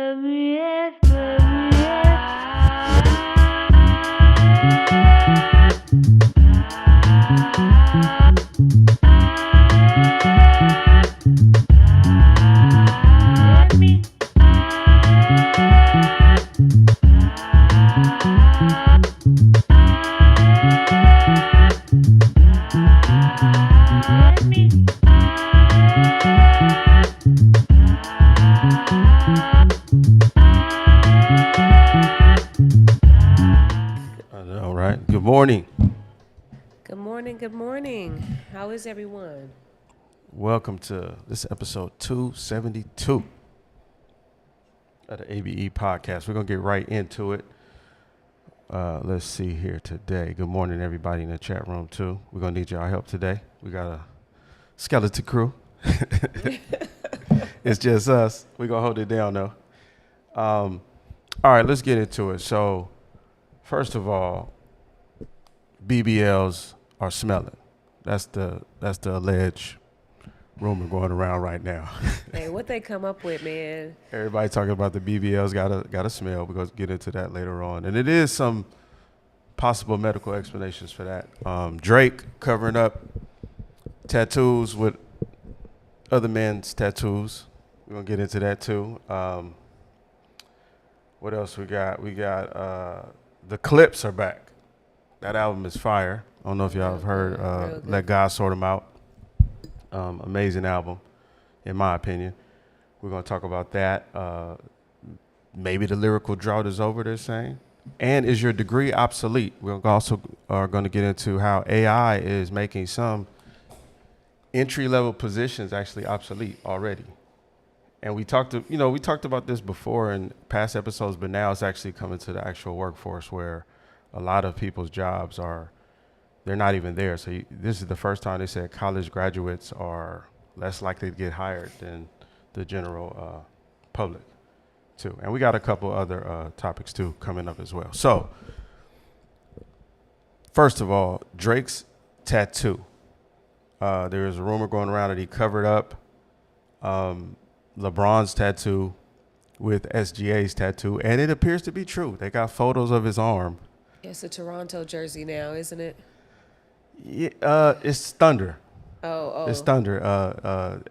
All right. Good morning. Good morning. Good morning. How is everyone? Welcome to this episode 272 of the ABE podcast. We're going to get right into it. Let's see here today. Good morning, everybody in the chat room, too. We're going to need y'all help today. We got a skeleton crew. It's just us. We're going to hold it down, though. All right, let's get into it. So, first of all, BBLs are smelling. That's the alleged rumor going around right now. Hey, what they come up with, man? Everybody talking about the BBLs got a smell. We're going to get into that later on. And it is some possible medical explanations for that. Drake covering up tattoos with other men's tattoos. We're going to get into that too. What else we got? We got the Clipse are back. That album is fire. I don't know if y'all have heard Let God Sort 'Em Out. Amazing album, in my opinion. We're going to talk about that. Maybe the lyrical drought is over, they're saying. And is your degree obsolete? We're also going to get into how AI is making some entry-level positions actually obsolete already. And we talked about this before in past episodes, but now it's actually coming to the actual workforce where a lot of people's jobs they're not even there. So this is the first time they said college graduates are less likely to get hired than the general public too. And we got a couple other topics too coming up as well. So first of all, Drake's tattoo. There is a rumor going around that he covered up LeBron's tattoo with SGA's tattoo, and it appears to be true. They got photos of his arm. It's a Toronto jersey now, isn't it? Yeah, it's Thunder. Oh. It's Thunder.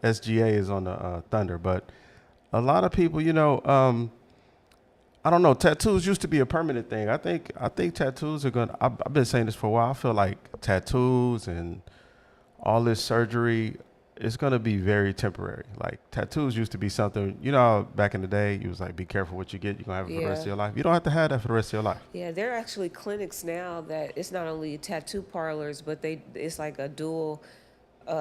SGA is on the Thunder, but a lot of people, I don't know. Tattoos used to be a permanent thing. I think tattoos are gonna. I've been saying this for a while. I feel like tattoos and all this surgery is gonna be very temporary. Like tattoos used to be something. Back in the day, you was like, be careful what you get. You're gonna have it for the rest of your life. You don't have to have that for the rest of your life. Yeah, there are actually clinics now that it's not only tattoo parlors, but it's like a dual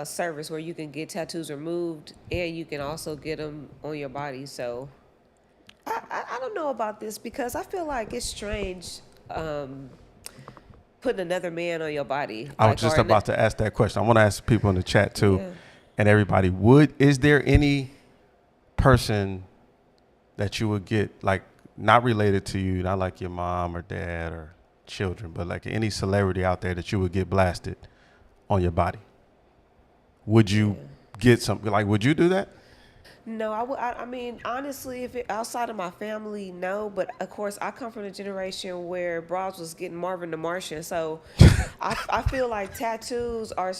service where you can get tattoos removed and you can also get them on your body. So I don't know about this because I feel like it's strange putting another man on your body. I was just about to ask that question. I want to ask people in the chat too, and everybody. Is there any person that you would get, like, not related to you, not like your mom or dad or children, but like any celebrity out there that you would get blasted on your body? Would you get something, like, would you do that? No, I mean, honestly, if it outside of my family, no. But of course, I come from a generation where bras was getting Marvin the Martian, so I feel like tattoos are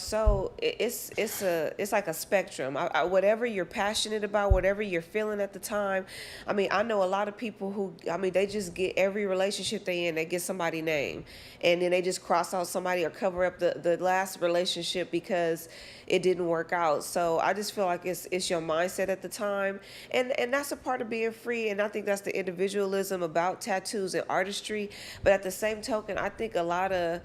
it's like a spectrum. Whatever you're passionate about, whatever you're feeling at the time. I mean, I know a lot of people who, they just get every relationship they in, they get somebody's name, and then they just cross out somebody or cover up the last relationship because it didn't work out. So I just feel like it's your mindset at the time, and that's a part of being free. And I think that's the individualism about tattoos and artistry. But at the same token, I think a lot of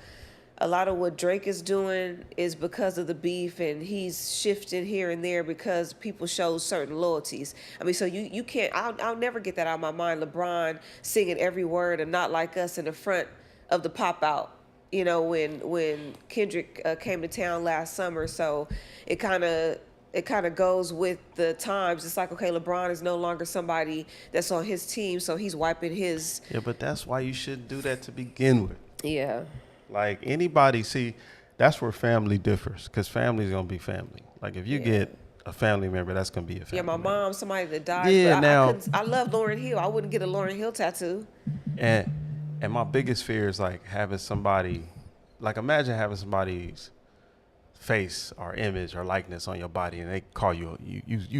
what Drake is doing is because of the beef, and he's shifting here and there because people show certain loyalties. I mean, so you can't. I'll never get that out of my mind. LeBron singing every word and Not Like Us in the front of the pop out. When Kendrick came to town last summer. So it kind of goes with the times. It's like, okay, LeBron is no longer somebody that's on his team, so he's wiping his. Yeah, but that's why you shouldn't do that to begin with. Yeah. Like, anybody, see, that's where family differs, because family's going to be family. Like, if you get a family member, that's gonna be a Yeah, family my member. mom, somebody that dies, but Yeah. I Now, couldn't. I love Lauryn Hill. I wouldn't get a Lauryn Hill tattoo. and and my biggest fear is like having somebody, like imagine having somebody's face or image or likeness on your body, and they call you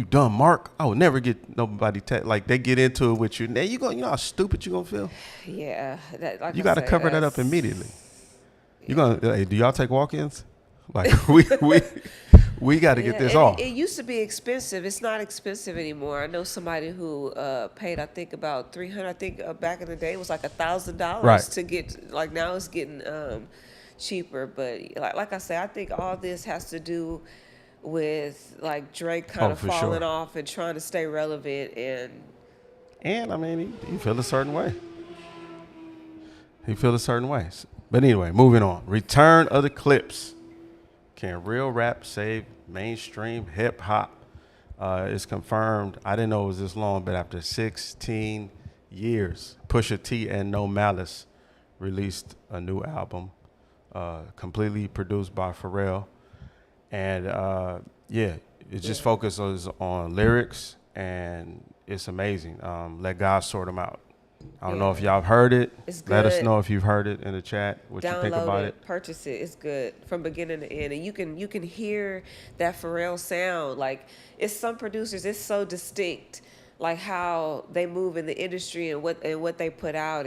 dumb Mark. I would never get nobody like they get into it with you. Now you know how stupid you gonna feel. Yeah, that like You I got to say, cover that up that's immediately. You yeah. gonna hey, do y'all take walk-ins? Like we got to get Yeah, this and it off. used to be expensive. It's not expensive anymore. I know somebody who paid, I think, about 300. I think back in the day it was like Right. $1,000 to get. Like now it's getting cheaper. But like I say, I think all this has to do with like Drake kind Oh, of for falling sure. off and trying to stay relevant. And And I mean, he feel a certain way. He feel a certain way. But anyway, moving on. Return of the Clipse. Can real rap save mainstream hip hop? It's confirmed. I didn't know it was this long, but after 16 years, Pusha T and No Malice released a new album, completely produced by Pharrell, and yeah, it just focuses on lyrics, and it's amazing. Let God sort them out. I don't know if yeah, y'all have heard it. it's Let us good. know if you've heard it in the chat. What you think Download about it? it, purchase it. It's good from beginning to end, and you can hear that Pharrell sound. Like it's some producers, it's so distinct, like how they move in the industry and what they put out.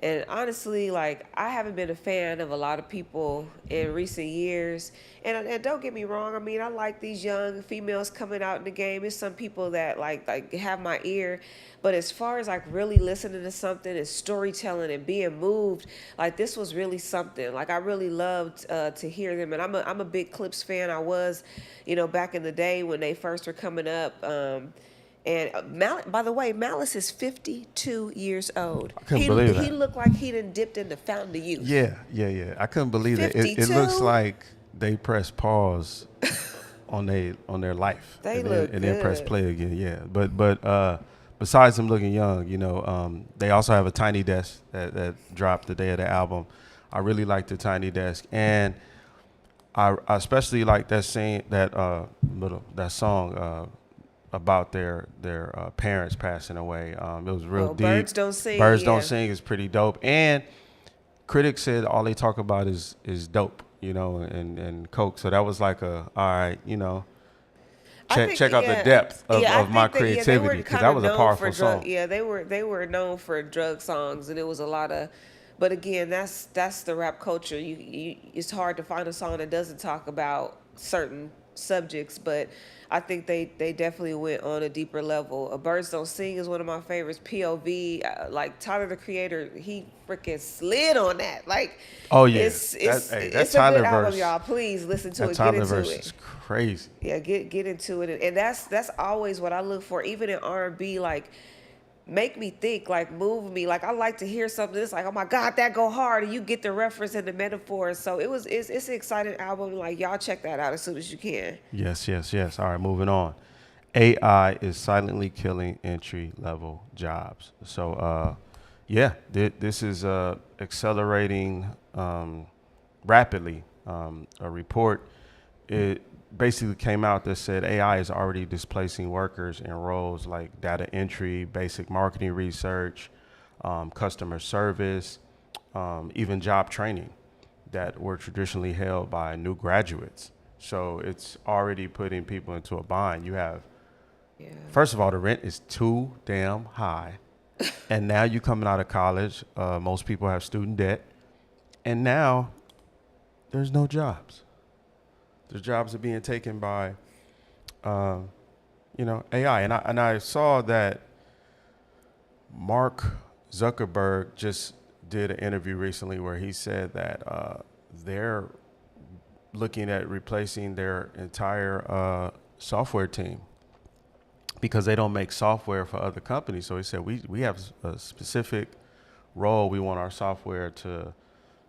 And honestly, like I haven't been a fan of a lot of people in recent years. And don't get me wrong. I mean, I like these young females coming out in the game. There's some people that like have my ear. But as far as like really listening to something and storytelling and being moved, like this was really something. Like I really loved to hear them. And I'm a big Clipse fan. I was, back in the day when they first were coming up. By the way, Malice is 52 years old. I couldn't He believe he that. looked like he done dipped in the fountain of youth. Yeah. I couldn't believe that. It looks 52. like they pressed pause on their life They and then look and then press good. play again. Yeah, but besides them looking young, they also have a Tiny Desk that dropped the day of the album. I really like the Tiny Desk, and I especially like that that song about their parents passing away. It was real Oh, deep. Birds Don't Sing. Birds Don't Yeah. Sing is pretty dope, and critics said all they talk about is dope, and coke. So that was like all right, I think check out the yeah, depth yeah. I of my think that they were creativity, because kind that of was a known for powerful drug. song. Yeah, they were known for drug songs, and it was a lot of. But again, that's the rap culture. It's hard to find a song that doesn't talk about certain subjects, but I think they definitely went on a deeper level. Birds Don't Sing is one of my favorites. POV, like Tyler the Creator, he freaking slid on that. Like, Oh yeah, it's that it's hey, that it's a good Tyler album, verse, y'all. Please listen to that it. Get Tyler into verse it. is crazy. Yeah, get into it, and that's always what I look for, even in R&B. Like, make me think, like move me. Like I like to hear something that's like, oh my God, that go hard, and you get the reference and the metaphor. So it's an exciting album. Like y'all check that out as soon as you can. Yes. All right, moving on. AI is silently killing entry level jobs. So yeah, this is accelerating rapidly. A report, it basically came out that said AI is already displacing workers in roles like data entry, basic marketing research, customer service, even job training that were traditionally held by new graduates. So it's already putting people into a bind. You have, Yeah. first of all, the rent is too damn high. And now you coming out of college, most people have student debt. And now there's no jobs. The jobs are being taken by, AI. And I saw that Mark Zuckerberg just did an interview recently where he said that they're looking at replacing their entire software team because they don't make software for other companies. So he said we have a specific role we want our software to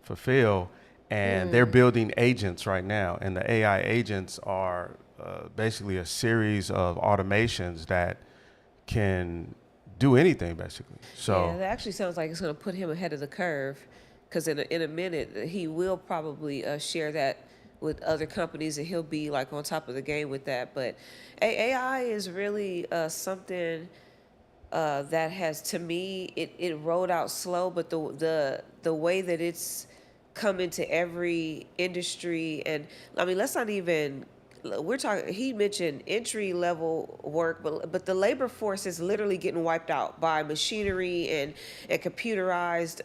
fulfill, and they're building agents right now, and the AI agents are basically a series of automations that can do anything basically. Yeah, So that actually sounds like it's going to put him ahead of the curve, because in a minute he will probably share that with other companies, and he'll be like on top of the game with that. But AI is really something that has, to me, it rolled out slow, but the way that it's come into every industry, and I mean, let's not even, we're talking, he mentioned entry level work, but the labor force is literally getting wiped out by machinery and computerized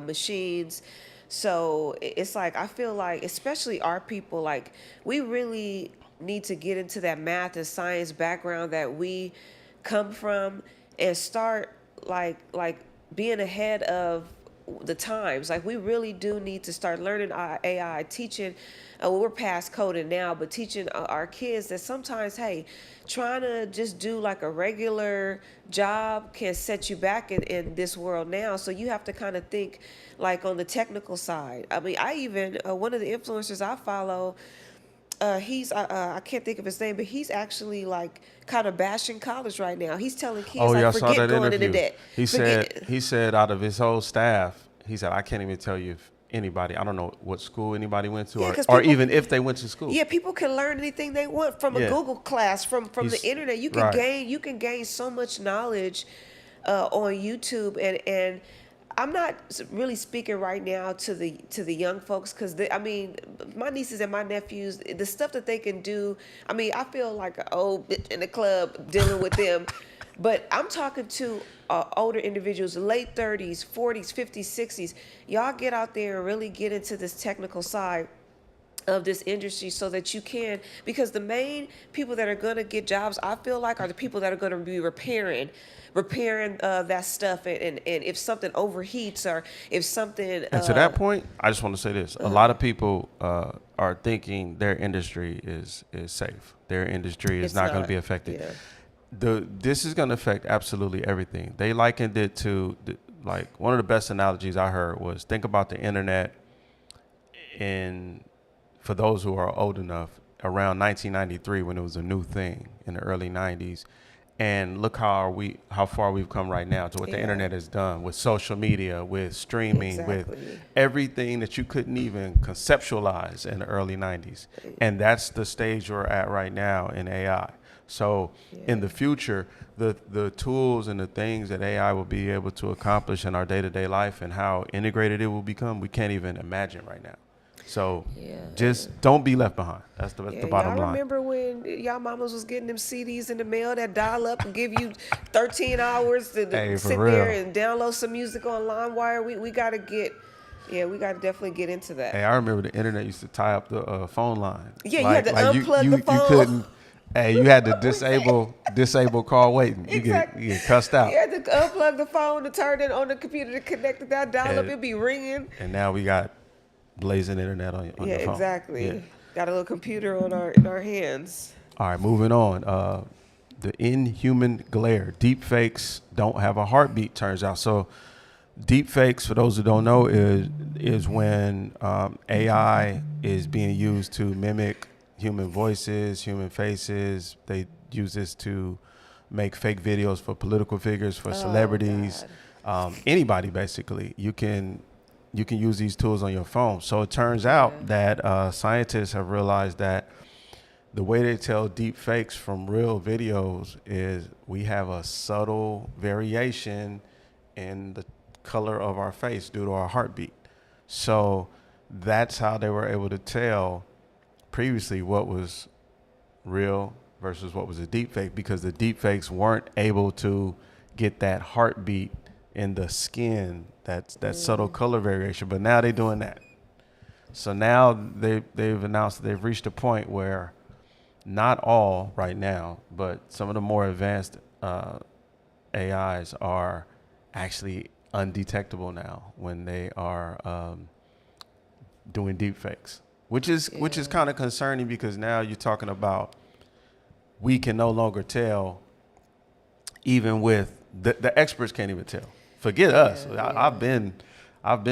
machines. So it's like, I feel like, especially our people, like, we really need to get into that math and science background that we come from, and start like being ahead of the times. Like, we really do need to start learning AI, teaching. Well, we're past coding now, but teaching our kids that sometimes, hey, trying to just do like a regular job can set you back in this world now. So you have to kind of think like on the technical side. I mean, I even one of the influencers I follow, he's I can't think of his name, but he's actually like kind of bashing college right now. He's telling kids Oh yeah, like, I saw forget that going into interview. debt. He said Forget. he said out of his whole staff, he said I can't even tell you if anybody, I don't know what school anybody went to, Yeah, because or people, even if they went to school. yeah, people can learn anything they want from a Yeah, Google class, from the he's internet. right. You can gain so much knowledge on YouTube, and I'm not really speaking right now to the young folks, because I mean, my nieces and my nephews, the stuff that they can do. I mean, I feel like an old bitch in the club dealing with them, but I'm talking to older individuals, late 30s, 40s, 50s, 60s. Y'all get out there and really get into this technical side of this industry, so that you can, because the main people that are going to get jobs, I feel like, are the people that are going to be repairing that stuff, and if something overheats, or if something And to that point, I just want to say this: a lot of people are thinking their industry is safe. Their industry is it's not going to not. be affected. Yeah. This is going to affect absolutely everything. They likened it to like one of the best analogies I heard was, think about the internet in, for those who are old enough, around 1993, when it was a new thing in the early 90s, and look how far we've come right now to what the Yeah. internet has done with social media, with streaming, with Exactly. everything that you couldn't even conceptualize in the early 90s. And that's the stage we're at right now in AI. So in the future, the tools and the things that AI will be able to accomplish in our day-to-day life, and how integrated it will become, we can't even imagine right now. So Yeah. just don't be left behind. That's Yeah, the bottom y'all line. remember when y'all mamas was getting them CDs in the mail that dial up and give you 13 hours to Hey, for sit there real. and download some music on LimeWire? We gotta get, yeah, we gotta definitely get into that. Hey, I remember the internet used to tie up the phone line. Yeah, you had to You unplug the you phone. couldn't. Hey, you had to disable call waiting. Exactly. You get cussed out. You had to unplug the phone to turn it on the computer to connect to that dial up. And, It'd be ringing. and now we got blazing internet on Yeah, your phone. Yeah. exactly. Got a little computer on our hands. All right, moving on. The inhuman glare. Deep fakes don't have a heartbeat, turns out. So deep fakes, for those who don't know, is when AI is being used to mimic human voices, human faces. They use this to make fake videos for political figures, for celebrities, anybody basically. You can use these tools on your phone. So it turns out that scientists have realized that the way they tell deep fakes from real videos is we have a subtle variation in the color of our face due to our heartbeat. So that's how they were able to tell previously what was real versus what was a deep fake, because the deep fakes weren't able to get that heartbeat in the skin, that subtle color variation. But now they're doing that. So now they've announced that they've reached a point where, not all right now, but some of the more advanced AIs are actually undetectable now when they are doing deep fakes, which is kind of concerning, because now you're talking about, we can no longer tell, even with the experts can't even tell. Forget us. I've been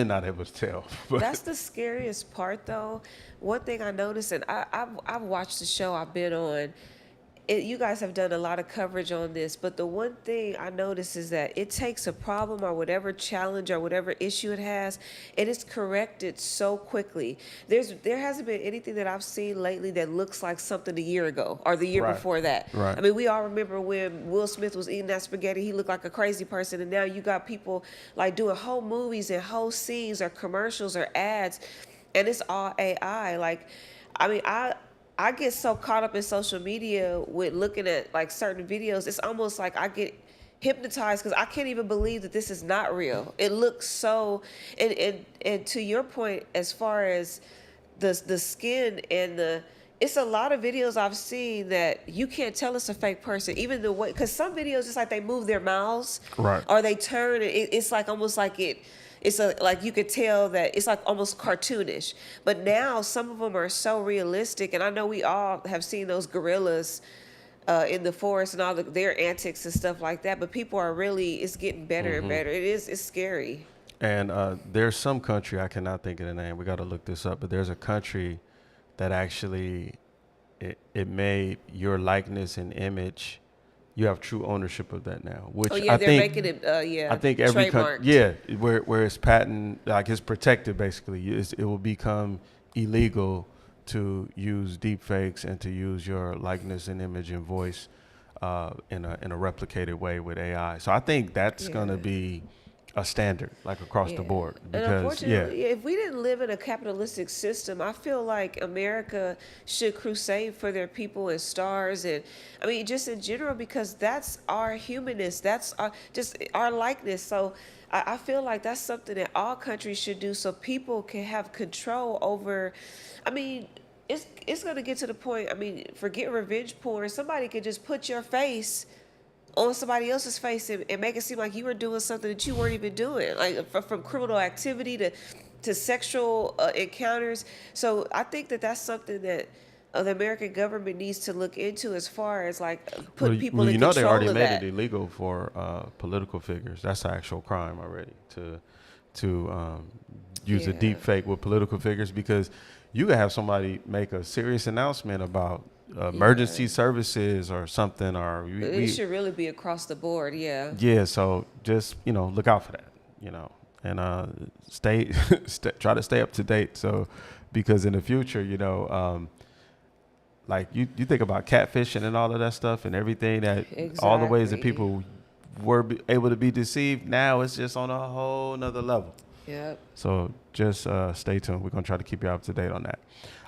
not able to tell. But That's the scariest part, though. One thing I noticed, and I've watched the show I've been on, you guys have done a lot of coverage on this, but the one thing I notice is that it takes a problem or whatever challenge or whatever issue it has, and it's corrected so quickly. There hasn't been anything that I've seen lately that looks like something a year ago or the year Right. before that. Right. I mean, we all remember when Will Smith was eating that spaghetti, he looked like a crazy person, and now you got people like doing whole movies and whole scenes or commercials or ads, and it's all AI. Like, I mean, I get so caught up in social media with looking at like certain videos. It's almost like I get hypnotized because I can't even believe that this is not real. It looks so, and to your point, as far as the skin and it's a lot of videos I've seen that you can't tell it's a fake person, even the way, because some videos it's like they move their mouths, Right. or they turn. It's like almost like it's like you could tell that it's like almost cartoonish. But now some of them are so realistic, and I know we all have seen those gorillas in the forest and all their antics and stuff like that. But people are really, it's getting better and better. It's scary. And there's some country, I cannot think of the name. We got to look this up. But there's a country that actually it made your likeness and image. You have true ownership of that now, which Oh yeah, I they're think making it. Yeah, I think every trademarked. country, where it's patent, like it's protected basically. It will become illegal to use deep fakes and to use your likeness and image and voice in a replicated way with AI. So I think that's going to be a standard, like across the board. And Because unfortunately, if we didn't live in a capitalistic system, I feel like America should crusade for their people and stars, and I mean, just in general, because that's our humanness, that's just our likeness. So I feel like that's something that all countries should do, so people can have control over. I mean, it's gonna get to the point. I mean, forget revenge porn. Somebody could just put your face on somebody else's face and make it seem like you were doing something that you weren't even doing, like from criminal activity to sexual encounters. So I think that that's something that the American government needs to look into, as far as like putting people in control of that. they already made it illegal for political figures. That's an actual crime already to use a deep fake with political figures, because you could have somebody make a serious announcement about emergency services or something, or it should really be across the board. Yeah, so just look out for that, and try to stay up to date. So because in the future, like you think about catfishing and all of that stuff and everything, that all the ways that people were able to be deceived, now it's just on a whole nother level. Yep. So just stay tuned. We're going to try to keep you up to date on that.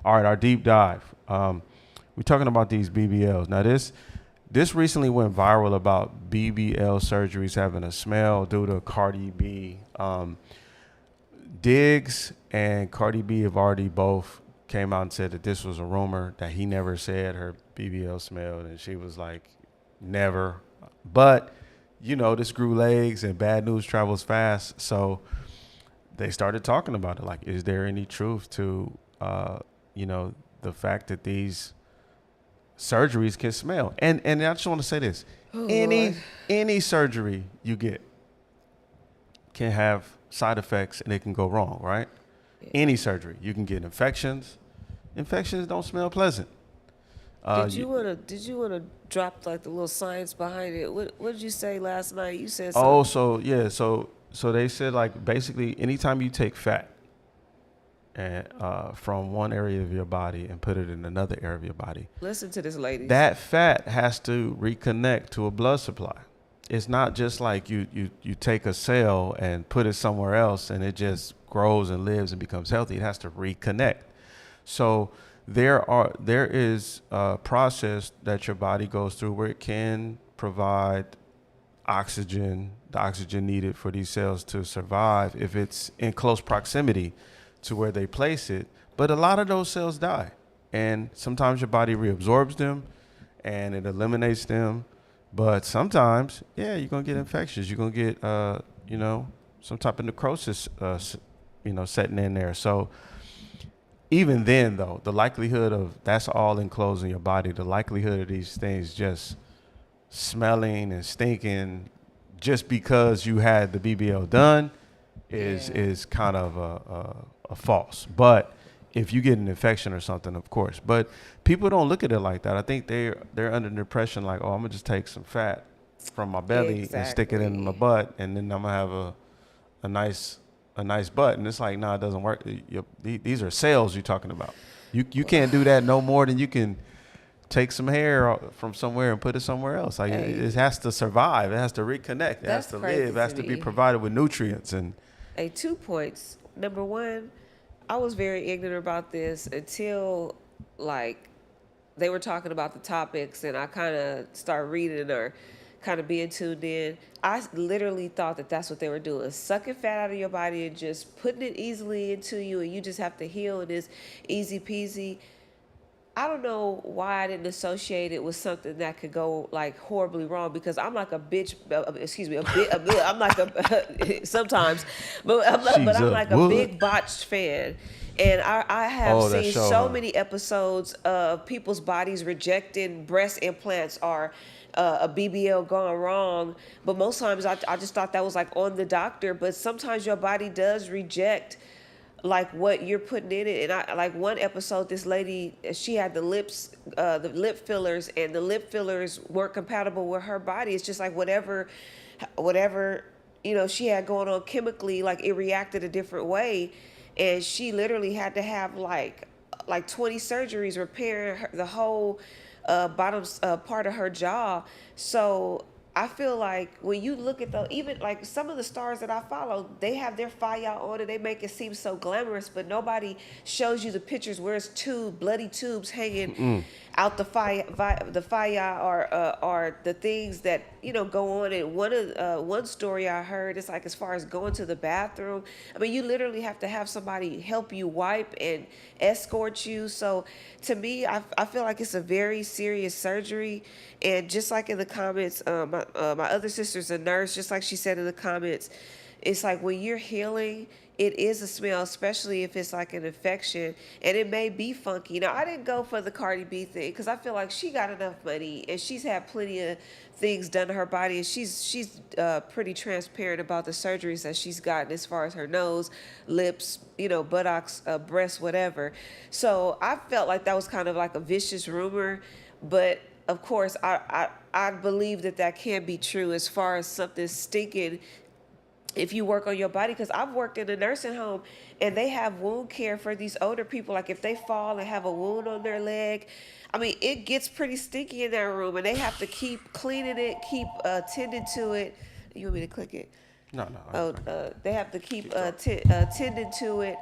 All right, our deep dive. We're talking about these BBLs. Now, this recently went viral about BBL surgeries having a smell due to Cardi B. Diggs and Cardi B have already both came out and said that this was a rumor, that he never said her BBL smelled, and she was like, never. But, this grew legs and bad news travels fast. So they started talking about it. Like, is there any truth to, the fact that these surgeries can smell? And I just want to say this. Any surgery you get can have side effects and it can go wrong, right? Yeah. Any surgery. You can get infections. Infections don't smell pleasant. Did you wanna drop like the little science behind it? What did you say last night? You said something. Oh, so they said, like, basically anytime you take fat and from one area of your body and put it in another area of your body. Listen to this, ladies. That fat has to reconnect to a blood supply. It's not just like you take a cell and put it somewhere else and it just grows and lives and becomes healthy. It has to reconnect. So there is a process that your body goes through where it can provide oxygen, the oxygen needed for these cells to survive if it's in close proximity to where they place it. But a lot of those cells die, and sometimes your body reabsorbs them and it eliminates them. But sometimes, you're gonna get infections. You're gonna get some type of necrosis setting in there. So even then, though, the likelihood of that's all enclosed in your body, the likelihood of these things just smelling and stinking just because you had the BBL done is kind of a false. But if you get an infection or something, of course. But people don't look at it like that. I think they're under the impression like, oh, I'm gonna just take some fat from my belly and stick it in my Exactly. butt, and then I'm gonna have a nice butt. And it's like, no, it doesn't work. These are cells you're talking about. You can't do that no more than you can take some hair from somewhere and put it somewhere else. Like Hey, it has to survive. It has to reconnect. It has that's to crazy live. It has to to be me. provided with nutrients. And 2 points. Number one, I was very ignorant about this until like they were talking about the topics and I kind of started reading or kind of being tuned in. I literally thought that that's what they were doing, sucking fat out of your body and just putting it easily into you, and you just have to heal and it's easy peasy. I don't know why I didn't associate it with something that could go like horribly wrong, because I'm like a bitch. Excuse me, I'm like a sometimes, but she's I'm a like a wood. big botched fan, and I have Oh, that seen show, so huh? many episodes of people's bodies rejecting breast implants or a BBL gone wrong. But most times I just thought that was like on the doctor. But sometimes your body does reject like what you're putting in it. And I like one episode, this lady, she had the lip fillers, and the lip fillers weren't compatible with her body. It's just like whatever she had going on chemically, like it reacted a different way, and she literally had to have like 20 surgeries repairing the whole bottom part of her jaw. So I feel like when you look at even like some of the stars that I follow, they have their fire on and they make it seem so glamorous, but nobody shows you the pictures where it's bloody tubes hanging out the fire, or the things that go on. And one story I heard, it's like as far as going to the bathroom, I mean, you literally have to have somebody help you wipe and escort you. So to me, I feel like it's a very serious surgery. And just like in the comments, my other sister's a nurse, just like she said in the comments, it's like when you're healing, it is a smell, especially if it's like an infection, and it may be funky. Now, I didn't go for the Cardi B thing because I feel like she got enough money and she's had plenty of things done to her body, and she's pretty transparent about the surgeries that she's gotten as far as her nose, lips, buttocks, breasts, whatever. So I felt like that was kind of like a vicious rumor, but of course, I believe that can be true as far as something stinking if you work on your body. Because I've worked in a nursing home and they have wound care for these older people. Like if they fall and have a wound on their leg, I mean, it gets pretty stinky in that room, and they have to keep cleaning it, keep tending to it. You want me to click it? No, no. Oh, they have to keep Talking. tending to it.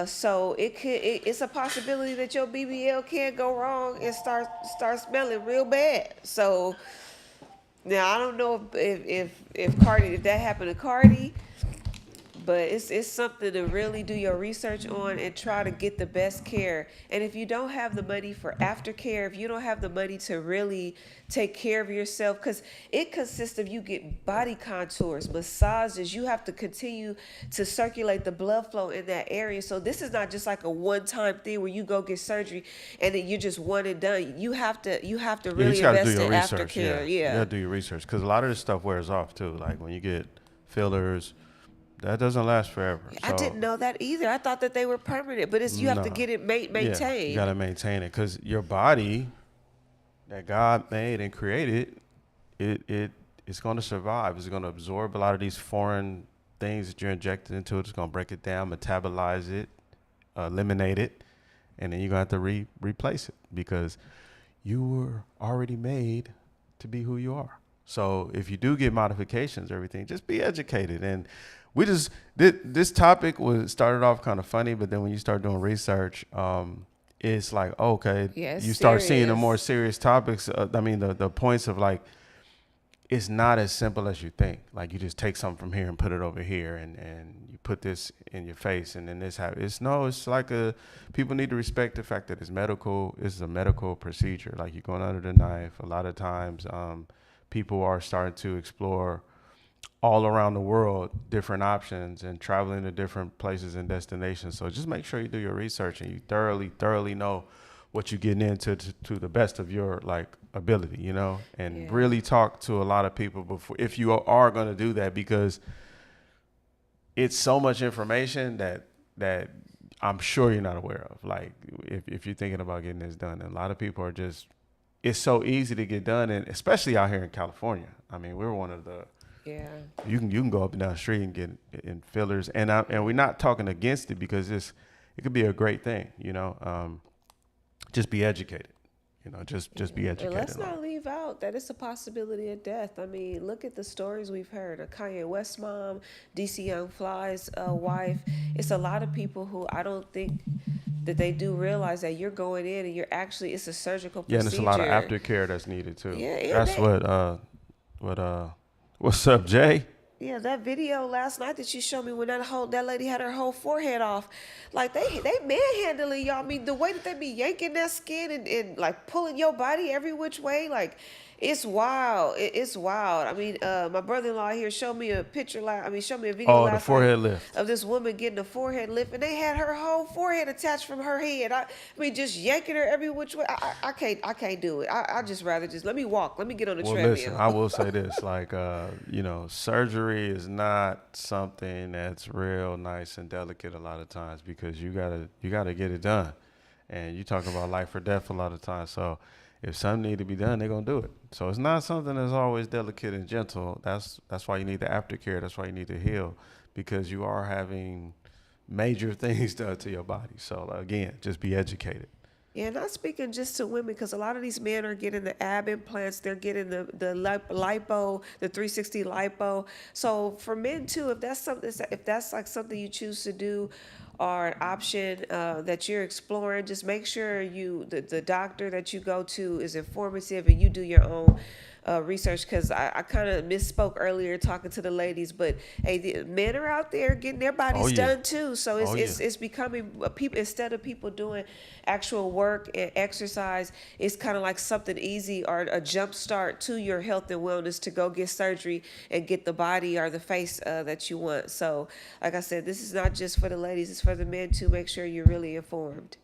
So it's a possibility that your BBL can go wrong and start smelling real bad. So now I don't know if Cardi, if that happened to Cardi, but it's something to really do your research on and try to get the best care. And if you don't have the money for aftercare, if you don't have the money to really take care of yourself, because it consists of you get body contours, massages, you have to continue to circulate the blood flow in that area. So this is not just like a one-time thing where you go get surgery and then you're just one and done. You have to Yeah, you really just got to do invest your in research. Yeah, aftercare. you got to Yeah. do your research because a lot of this stuff wears off too. Like when you get fillers, that doesn't last forever. I So didn't know that either. I thought that they were permanent, but you have to no, get it yeah, you got maintained. to maintain it because your body that God made and created, it's going to survive. It's going to absorb a lot of these foreign things that you're injected into it. It's going to break it down, metabolize it, eliminate it, and then you're going to have to replace it because you were already made to be who you are. So if you do get modifications, everything, just be educated. And we just this topic was started off kind of funny, but then when you start doing research, it's like okay, Yeah, it's you start seeing the more serious. serious topics. I mean, the points of like it's not as simple as you think. Like you just take something from here and put it over here, and you put this in your face, and then this happens. It's like people need to respect the fact that it's medical. This is a medical procedure. Like you're going under the knife. A lot of times, people are starting to explore all around the world different options and traveling to different places and destinations. So just make sure you do your research and you thoroughly know what you're getting into to the best of your like ability, and Yeah. really talk to a lot of people before if you are going to do that because it's so much information that I'm sure you're not aware of. Like if you're thinking about getting this done, and a lot of people are just, it's so easy to get done, and especially out here in California. I mean, we're one of the, Yeah. you can go up and down the street and get in fillers, and we're not talking against it because it could be a great thing, just be educated, just be And let's educated on not it. leave out that it's a possibility of death. I mean, look at the stories we've heard. A Kanye West mom, DC Young Fly's wife. It's a lot of people who I don't think that they do realize that you're going in and it's a surgical Yeah, and it's a lot of procedure. aftercare that's needed too. Yeah, and That's that, what what's up, Jay? yeah, that video last night that you showed me when that lady had her whole forehead off, like they manhandling y'all. I mean, the way that they be yanking that skin and like pulling your body every which way, like it's wild. It's wild. I mean, my brother-in-law here showed me a showed me a video Oh, the last night forehead lift. of this woman getting a forehead lift, and they had her whole forehead attached from her head. I mean, just yanking her every which way. I can't do it. I just rather just let me walk. Let me get on the Well, treadmill. listen, I will say this, like, surgery is not something that's real nice and delicate a lot of times because you gotta get it done, and you talk about life or death a lot of times. So if something need to be done, they're gonna do it. So it's not something that's always delicate and gentle. That's why you need the aftercare. That's why you need to heal, because you are having major things done to your body. So again, just be educated. Yeah, not speaking just to women, because a lot of these men are getting the ab implants, they're getting the lipo, the 360 lipo. So for men too, if that's like something you choose to do, or an option that you're exploring, just make sure the doctor that you go to is informative and you do your own research, because I kind of misspoke earlier talking to the ladies, but hey, the men are out there getting their Oh bodies yeah. done too. So Oh yeah. it's becoming people, instead of people doing actual work and exercise, it's kind of like something easy or a jump start to your health and wellness to go get surgery and get the body or the face that you want. So like I said, this is not just for the ladies, it's for the men too. Make sure you're really informed.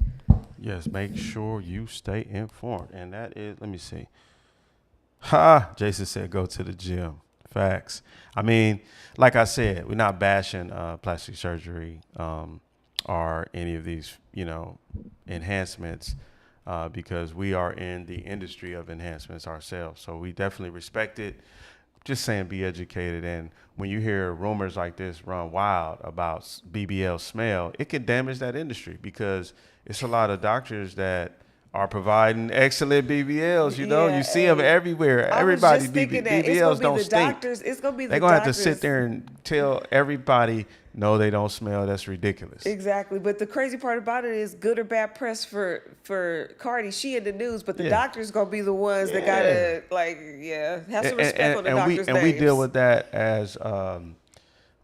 Yes, make sure you stay informed. And that is, let me see. Ha! Jason said go to the gym. Facts. I mean, like I said, we're not bashing plastic surgery or any of these, enhancements because we are in the industry of enhancements ourselves. So we definitely respect it. Just saying, be educated. And when you hear rumors like this run wild about BBL smell, it can damage that industry because it's a lot of doctors that are providing excellent BBLs. You see them everywhere. I was Everybody just thinking that it's gonna BBLs be don't the stink. doctors. It's gonna be the They're gonna have to doctors. sit there and tell everybody no, they don't smell. That's ridiculous. Exactly, but the crazy part about it is good or bad press for Cardi. She in the news, but the Yeah. doctors gonna be the ones that gotta have some respect on the doctors' names. We deal with that as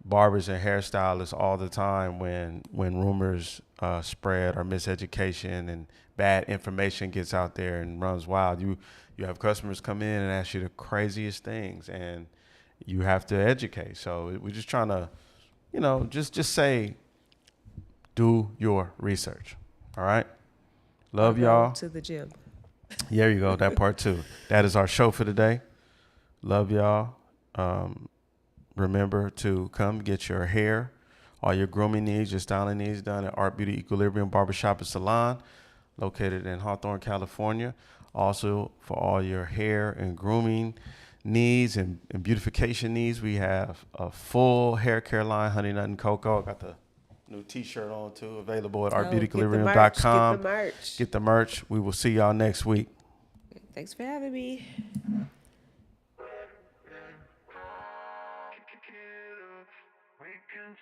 barbers and hairstylists all the time when rumors spread or miseducation and bad information gets out there and runs wild. You have customers come in and ask you the craziest things, and you have to educate. So we're just trying to, just say, do your research. All right. Love Or go y'all. to the gym. There you go. That part two. That is our show for today. Love y'all. Remember to come get your hair, all your grooming needs, your styling needs done at Art Beauty Equilibrium Barbershop and Salon, located in Hawthorne, California. Also, for all your hair and grooming needs and beautification needs, we have a full hair care line, Honey Nut and Cocoa. I got the new t-shirt on too, available at artbeautyequilibrium.com. Get the merch. Get the merch. We will see y'all next week. Thanks for having me. We can